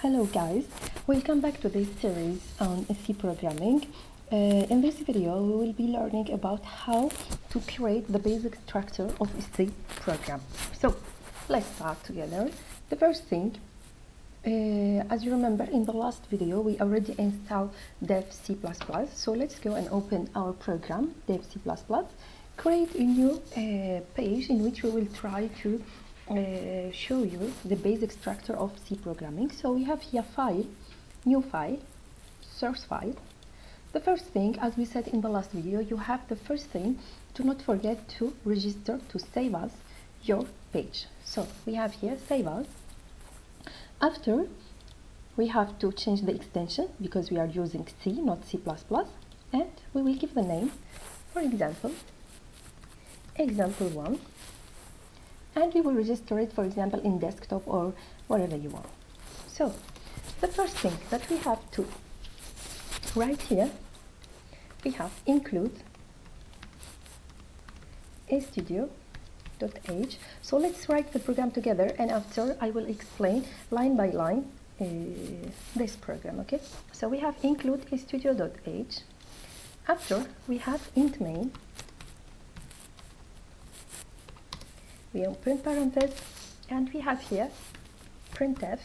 Hello guys, welcome back to this series on C programming. In this video we will be learning about how to create the basic structure of a C program. So let's start together. The first thing, as you remember in the last video we already installed dev C++, so let's go and open our program dev C++, create a new page in which we will try to show you the basic structure of C programming. So we have here file, new file, source file. The first thing, as we said in the last video, you have the first thing, do not forget to register to save as your page. So we have here save as. After, we have to change the extension because we are using C, not C++, and we will give the name, for example, example1. And we will register it, for example, in desktop or whatever you want. So the first thing that we have to write here, we have include studio.h. So let's write the program together, and after I will explain line by line this program. Okay, so we have include studio.h. After we have int main. We open parenthesis and we have here printf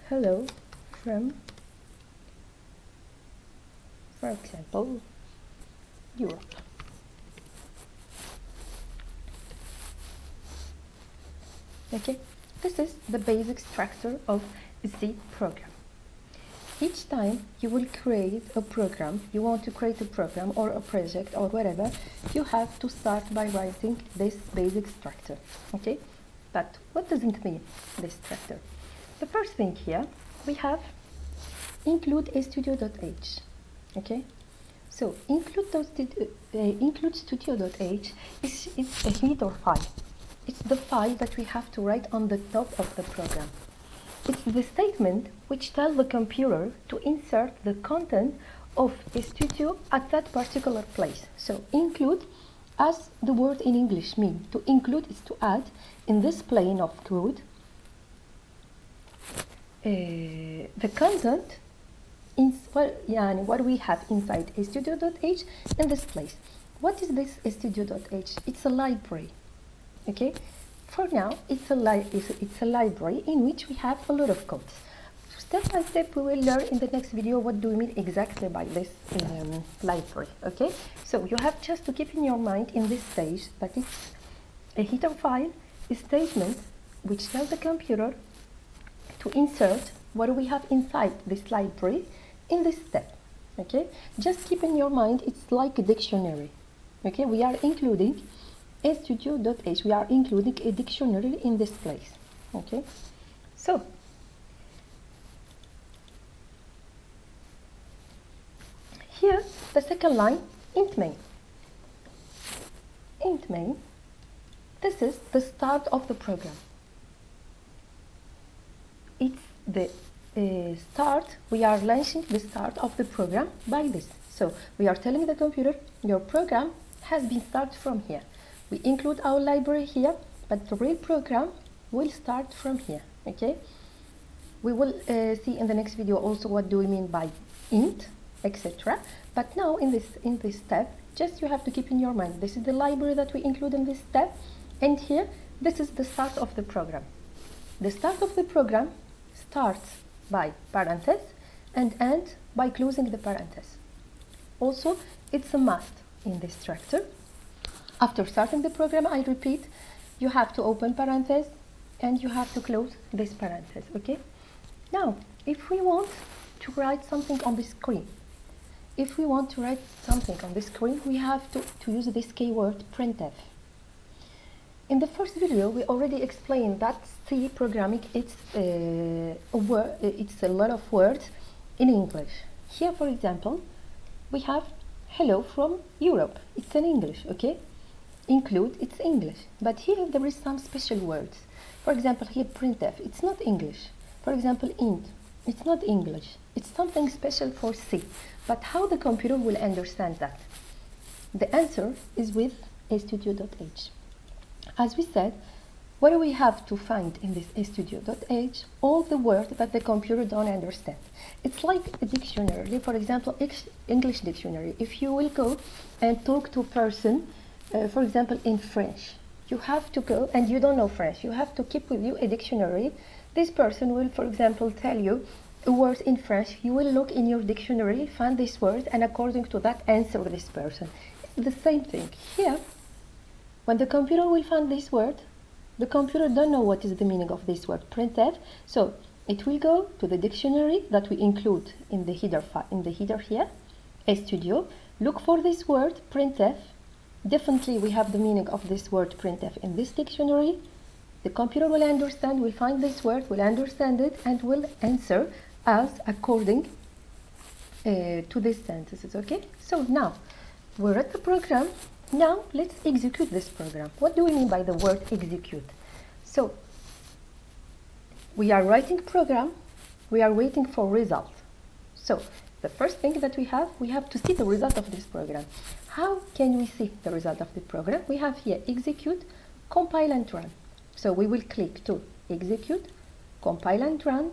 hello from, for example, Europe. Okay, this is the basic structure of the program. Each time you will create a program, you want to create a program or a project or whatever, you have to start by writing this basic structure, okay? But what does it mean, this structure? The first thing here, we have include studio.h, okay? So include studio.h is a header file. It's the file that we have to write on the top of the program. It's the statement which tells the computer to insert the content of a studio at that particular place. So include, as the word in English means, to include is to add in this plane of code the content in what we have inside studio.h in this place. What is this studio.h? It's a library, okay? For now, it's a library in which we have a lot of codes. Step by step, we will learn in the next video what do we mean exactly by this library, okay? So you have just to keep in your mind in this stage that it's a header file, a statement which tells the computer to insert what we have inside this library in this step, okay? Just keep in your mind it's like a dictionary, okay? We are including studio.h, we are including a dictionary in this place, okay? So here the second line, int main. Int main, this is the start of the program. It's the start, we are launching the start of the program by this. So we are telling the computer your program has been started from here. We include our library here, but the real program will start from here, okay? We will see in the next video also what do we mean by int, etc. But now in this step, just you have to keep in your mind, this is the library that we include in this step, and here, this is the start of the program. The start of the program starts by parenthesis and ends by closing the parenthesis. Also, it's a must in this structure. After starting the program, I repeat, you have to open parenthesis and you have to close this parenthesis, okay? Now, if we want to write something on the screen, we have to use this keyword printf. In the first video, we already explained that C programming, it's a lot of words in English. Here, for example, we have hello from Europe. It's in English, okay? Include, it's English, but here there is some special words. For example, here printf, it's not English. For example, int, it's not English. It's something special for C. But how the computer will understand that? The answer is with studio.h. As we said, what do we have to find in this studio.h? All the words that the computer don't understand. It's like a dictionary. For example, English dictionary. If you will go and talk to a person, for example, in French, you have to go, and you don't know French, you have to keep with you a dictionary. This person will, for example, tell you a word in French. You will look in your dictionary, find this word, and according to that, answer this person. It's the same thing. Here, when the computer will find this word, the computer don't know what is the meaning of this word, printf, so it will go to the dictionary that we include in the header here, studio, look for this word, printf. Definitely we have the meaning of this word, printf, in this dictionary. The computer will understand, will find this word, will understand it, and will answer us according to these sentences, okay? So now, we're at the program. Now, let's execute this program. What do we mean by the word execute? So, we are writing program, we are waiting for result. So, the first thing that we have to see the result of this program. How can we see the result of the program? We have here execute, compile and run. So, we will click to execute, compile and run,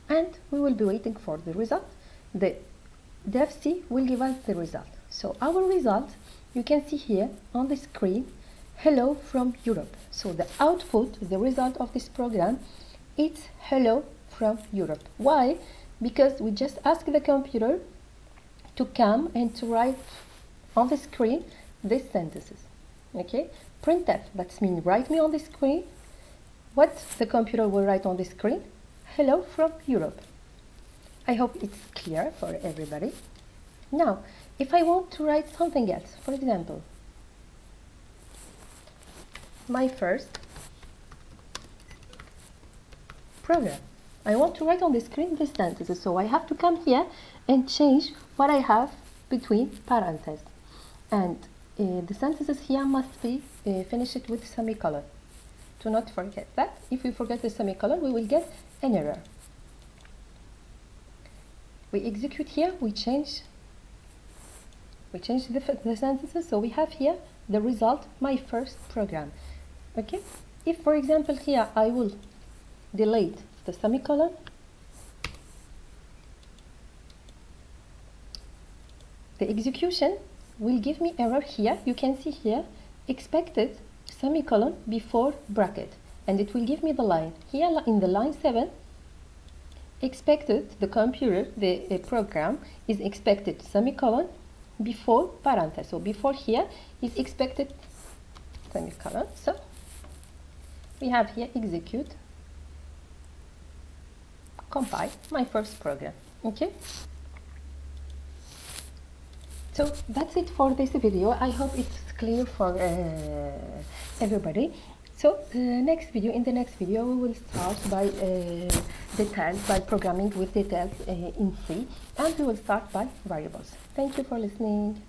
and we will be waiting for the result. The devc will give us the result. So our result, you can see here on the screen, hello from Europe. So the output, the result of this program, it's hello from Europe. Why? Because we just asked the computer to come and to write on the screen these sentences. Okay? Printf, that means write me on the screen. What the computer will write on the screen? Hello from Europe. I hope it's clear for everybody. Now, if I want to write something else, for example, my first program, I want to write on the screen the sentences, so I have to come here and change what I have between parentheses. And the sentences here must be finished with semicolon. Do not forget that. If we forget the semicolon, we will get an error. We execute here, we change the sentences, so we have here the result, my first program. Okay? If, for example, here I will delete the semicolon, the execution will give me error here. You can see here, expected semicolon before bracket, and it will give me the line. Here in the line 7, expected, the computer, the program is expected semicolon before parenthesis. So before here is expected semicolon. So we have here execute, compile, my first program. Okay? So that's it for this video. I hope it's clear for everybody. So in the next video we will start by details, by programming with details in C, and we will start by variables. Thank you for listening.